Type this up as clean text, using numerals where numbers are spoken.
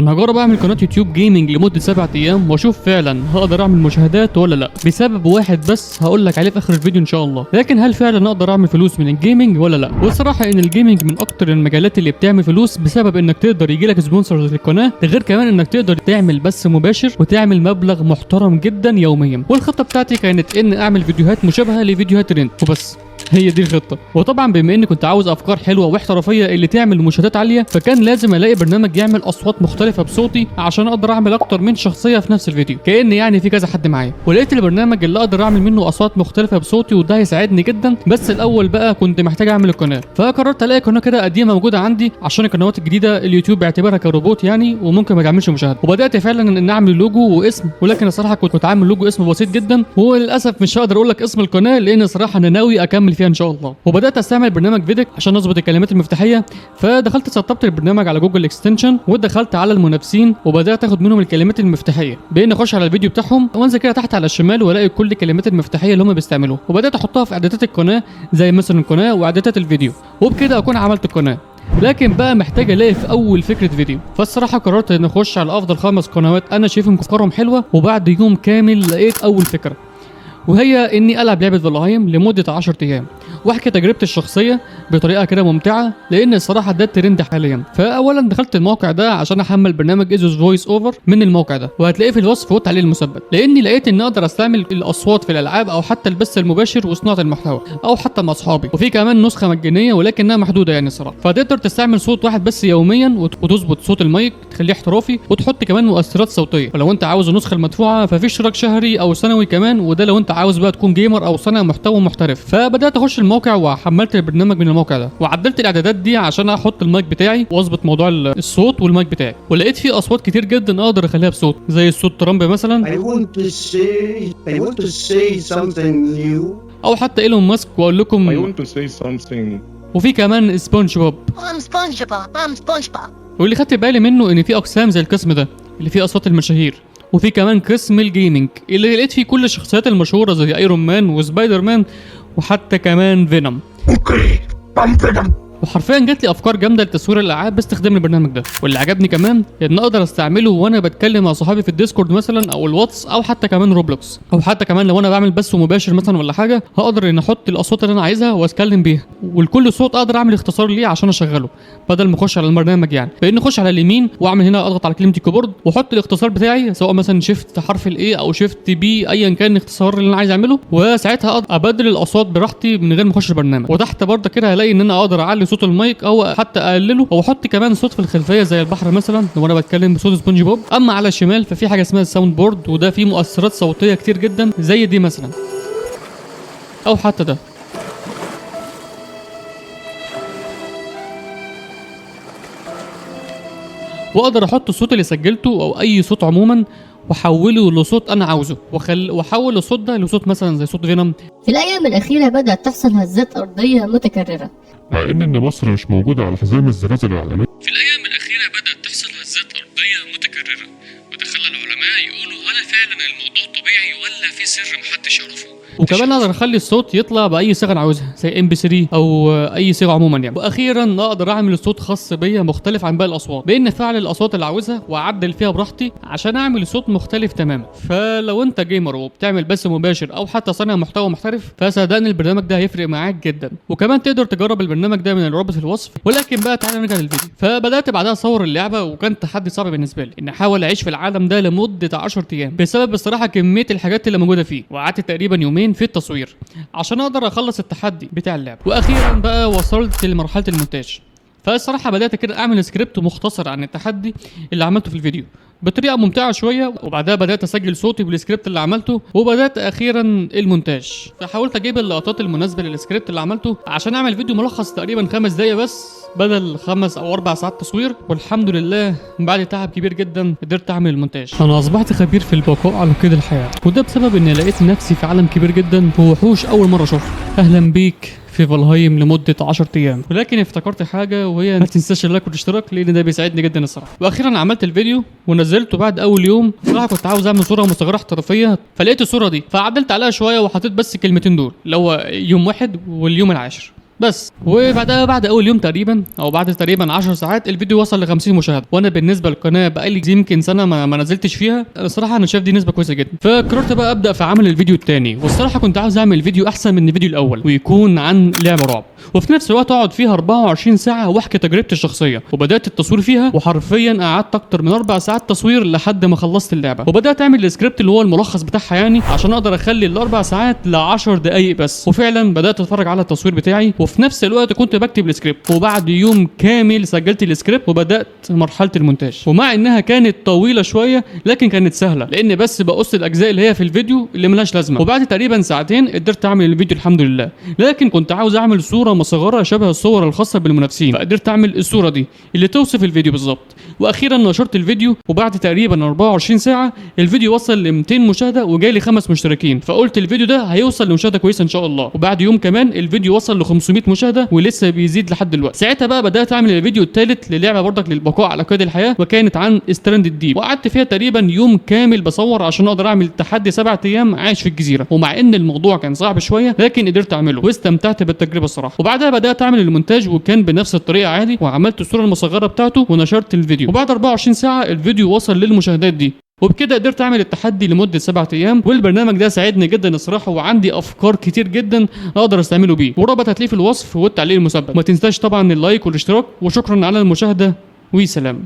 انا هجرب اعمل قناه يوتيوب جيمنج لمده 7 ايام واشوف فعلا هقدر اعمل مشاهدات ولا لا، بسبب واحد بس هقول لك عليه في اخر الفيديو ان شاء الله. لكن هل فعلا اقدر اعمل فلوس من الجيمنج ولا لا؟ والصراحه ان الجيمنج من اكتر المجالات اللي بتعمل فلوس، بسبب انك تقدر يجيلك سبونسرز للقناه، ده غير كمان انك تقدر تعمل بث مباشر وتعمل مبلغ محترم جدا يوميا. والخطه بتاعتي كانت ان اعمل فيديوهات مشابهه لفيديوهات ترند وبس، هي دي الخطه. وطبعا بما اني كنت عاوز افكار حلوه واحترافيه اللي تعمل مشاهدات عاليه، فكان لازم الاقي برنامج يعمل اصوات مختلفه بصوتي عشان اقدر اعمل اكتر من شخصيه في نفس الفيديو، كأن يعني في كذا حد معايا. ولقيت البرنامج اللي اقدر اعمل منه اصوات مختلفه بصوتي، وده هيساعدني جدا. بس الاول بقى كنت محتاج اعمل القناه، فقررت الاقي قناه كده قديمه موجوده عندي، عشان القنوات الجديده اليوتيوب بيعتبرها كروبوت يعني، وممكن ما تعملش مشاهده. وبدات فعلا ان اعمل لوجو واسم، ولكن الصراحه كنت عامل لوجو اسم بسيط جدا، وللاسف مش هقدر اقول لك اسم القناه، لان الصراحه انا ناوي اكمل فيها ان شاء الله. وبدات استعمل برنامج فيديك عشان اظبط الكلمات المفتاحيه. فدخلت سطبت البرنامج على جوجل اكستنشن، ودخلت على المنافسين وبدات اخد منهم الكلمات المفتاحيه، بان اخش على الفيديو بتاعهم وانزل كده تحت على الشمال والاقي كل الكلمات المفتاحيه اللي هم بيستعملوها، وبدات احطها في اعدادات القناه زي مثلا القناه واعدادات الفيديو، وبكده اكون عملت القناه. لكن بقى محتاج الاقي في اول فكره فيديو، فالصراحه قررت ان اخش على افضل 5 قنوات انا شايفهم افكارهم حلوه. وبعد يوم كامل لقيت اول فكره، وهي اني العب لعبه فالهايم لمده 10 ايام واحكي تجربتي الشخصيه بطريقه كده ممتعه، لان الصراحه ده الترند حاليا. فاولا دخلت الموقع ده عشان احمل برنامج ايزوس فويس اوفر من الموقع ده، وهتلاقيه في الوصف فوت عليه المثبت، لاني لقيت ان اقدر استعمل الاصوات في الالعاب او حتى البث المباشر وصناعه المحتوى او حتى مع اصحابي. وفي كمان نسخه مجانيه ولكنها محدوده يعني الصراحه، فتقدر تستعمل صوت واحد بس يوميا وتظبط صوت المايك تخليه احترافي، وتحط كمان مؤثرات صوتيه. ولو انت عاوز النسخه المدفوعه ففي اشتراك شهري او سنوي كمان، وده لو انت عاوز بقى تكون جيمر او صانع محتوى محترف. فبدات اخش الموقع وحملت البرنامج من الموقع ده، وعدلت الاعدادات دي عشان احط المايك بتاعي واظبط موضوع الصوت والمايك بتاعي. ولقيت فيه اصوات كتير جدا اقدر اخليها بصوت، زي الصوت ترامب مثلا، I want to say something new. او حتى ايلون ماسك واقول لكم I want to say something. وفي كمان سبونج بوب. I'm SpongeBob. واللي خدت بالي منه ان في اقسام زي القسم ده اللي فيه اصوات المشاهير، وفي كمان قسم الجيمنج اللي لقيت فيه كل الشخصيات المشهوره زي ايرون مان وسبايدر مان وحتى كمان فينوم. وحرفيا جات لي افكار جامده لتصوير الالعاب باستخدام البرنامج ده. واللي عجبني كمان ان اقدر استعمله وانا بتكلم مع صحابي في الديسكورد مثلا او الواتس او حتى كمان روبلوكس، او حتى كمان لو انا بعمل بث مباشر مثلا ولا حاجه، هقدر ان احط الاصوات اللي انا عايزها واتكلم بيها، ولكل صوت اقدر اعمل اختصار ليه عشان اشغله، بدل ما اخش على البرنامج يعني. فاني اخش على اليمين واعمل هنا اضغط على كلمه الكيبورد واحط الاختصار بتاعي، سواء مثلا شيفت حرف الاي او شيفت بي، ايا كان الاختصار اللي انا عايز اعمله، وساعتها ابدل الاصوات براحتي من غير ما اخش البرنامج. وتحت برضه كده هلاقي ان انا اقدر اعلي صوت المايك او حتى اقلله، او احط كمان صوت في الخلفيه زي البحر مثلا لو انا بتكلم بصوت سبونج بوب. اما على الشمال ففي حاجه اسمها الساوند بورد، وده فيه مؤثرات صوتيه كتير جدا زي دي مثلا، او حتى ده. واقدر احط الصوت اللي سجلته او اي صوت عموما واحوله لصوت انا عاوزه، واحول الصوت ده لصوت مثلا زي صوت فينوم. في الأيام الأخيرة بدأت تحصل هزات أرضية متكررة، مع ان مصر مش موجودة على حزام الزلازل العالمية. في الايام الاخيره بدات تحصل هزات ارضيه متكرره، وده خلى العلماء يقولوا هل فعلا الموضوع طبيعي ولا في سر محدش يعرفه. وكمان اقدر اخلي الصوت يطلع باي صيغه انا عاوزها زي MP3 او اي صيغه عموما يعني. واخيرا اقدر اعمل صوت خاص بيا مختلف عن باقي الاصوات، بان افعل الاصوات اللي عاوزها واعدل فيها براحتي عشان اعمل صوت مختلف تماما. فلو انت جيمر وبتعمل بث مباشر او حتى صانع محتوى محترف، فصدقني البرنامج ده هيفرق معاك جدا. وكمان تقدر تجرب البرنامج ده من الرابط في الوصف. ولكن بقى تعالى نرجع للفيديو. فبدات بعدها اصور اللعبه، وكان تحدي صعب بالنسبه لي ان احاول اعيش في العالم ده لمده 10 ايام بسبب الصراحه كميه الحاجات اللي موجوده فيه. وقعدت تقريبا يومين في التصوير عشان اقدر اخلص التحدي بتاع اللعبه. واخيرا بقى وصلت لمرحله المونتاج. فالصراحه بدات كده اعمل سكريبت مختصر عن التحدي اللي عملته في الفيديو بطريقه ممتعه شويه، وبعدها بدات اسجل صوتي بالسكريبت اللي عملته، وبدات اخيرا المونتاج. فحاولت اجيب اللقطات المناسبه للسكريبت اللي عملته عشان اعمل فيديو ملخص تقريبا 5 دقايق بس بدل 5 أو 4 ساعات تصوير. والحمد لله بعد تعب كبير جدا قدرت اعمل المونتاج. انا اصبحت خبير في البقاء على قيد الحياه، وده بسبب اني لقيت نفسي في عالم كبير جدا ووحوش اول مره اشوفها. اهلا بيك في فالهايم لمده 10 ايام. ولكن افتكرت حاجه، وهي ما تنساش اللايك والاشتراك لان ده بيساعدني جدا الصراحه. واخيرا عملت الفيديو ونزلته بعد اول يوم. صراحه كنت عاوز اعمل صوره مصغره احترافيه، فلقيت الصوره دي فعدلت عليها شويه وحطيت بس الكلمتين دول اللي هو يوم 1 واليوم العاشر. بس. وبعدها بعد اول يوم تقريبا او بعد تقريبا 10 ساعات الفيديو وصل ل 50 مشاهده، وانا بالنسبه للقناه بقالي يمكن سنه ما نزلتش فيها. الصراحه انا شايف دي نسبه كويسه جدا، فقررت بقى ابدا في عمل الفيديو الثاني. والصراحه كنت عاوز اعمل فيديو احسن من الفيديو الاول، ويكون عن لعبه رعب، وفي نفس الوقت اقعد فيها 24 ساعه واحكي تجربتي الشخصيه. وبدات التصوير فيها، وحرفيا قعدت اكتر من 4 ساعات تصوير لحد ما خلصت اللعبه. وبدات اعمل السكريبت اللي هو الملخص بتاعها يعني، عشان اقدر اخلي الاربع ساعات ل 10 دقائق بس. وفعلا بدات اتفرج على التصوير بتاعي، وفي نفس الوقت كنت بكتب السكريبت. وبعد يوم كامل سجلت السكريبت وبدات مرحله المونتاج. ومع انها كانت طويله شويه لكن كانت سهله، لان بس بقص الاجزاء اللي هي في الفيديو اللي ملهاش لازمه. وبعد تقريبا ساعتين قدرت اعمل الفيديو الحمد لله. لكن كنت عاوز اعمل صوره مصغره شبه الصور الخاصه بالمنافسين، فقدرت اعمل الصوره دي اللي توصف الفيديو بالظبط. واخيرا نشرت الفيديو، وبعد تقريبا 24 ساعه الفيديو وصل ل 200 مشاهده وجالي 5 مشتركين. فقلت الفيديو ده هيوصل لمشاهده كويسه ان شاء الله. وبعد يوم كمان الفيديو وصل ل 500 مشاهده ولسه بيزيد لحد دلوقتي. ساعتها بقى بدات اعمل الفيديو الثالث للعبه برضك للبقاء على قيد الحياه، وكانت عن ستراندد ديب. وقعدت فيها تقريبا يوم كامل بصور عشان اقدر اعمل تحدي 7 ايام عايش في الجزيره. ومع ان الموضوع كان صعب شويه لكن قدرت اعمله واستمتعت بالتجربه الصراحه. وبعدها بدات اعمل المونتاج، وكان بنفس الطريقه عادي، وعملت الصوره المصغره بتاعته ونشرت الفيديو. وبعد 24 ساعه الفيديو وصل للمشاهدات دي. وبكده قدرت اعمل التحدي لمده 7 ايام. والبرنامج ده ساعدني جدا الصراحه، وعندي افكار كتير جدا اقدر استعمله بيه. والرابط هتلاقيه في الوصف والتعليق المثبت. ما تنساش طبعا اللايك والاشتراك، وشكرا على المشاهده وسلام.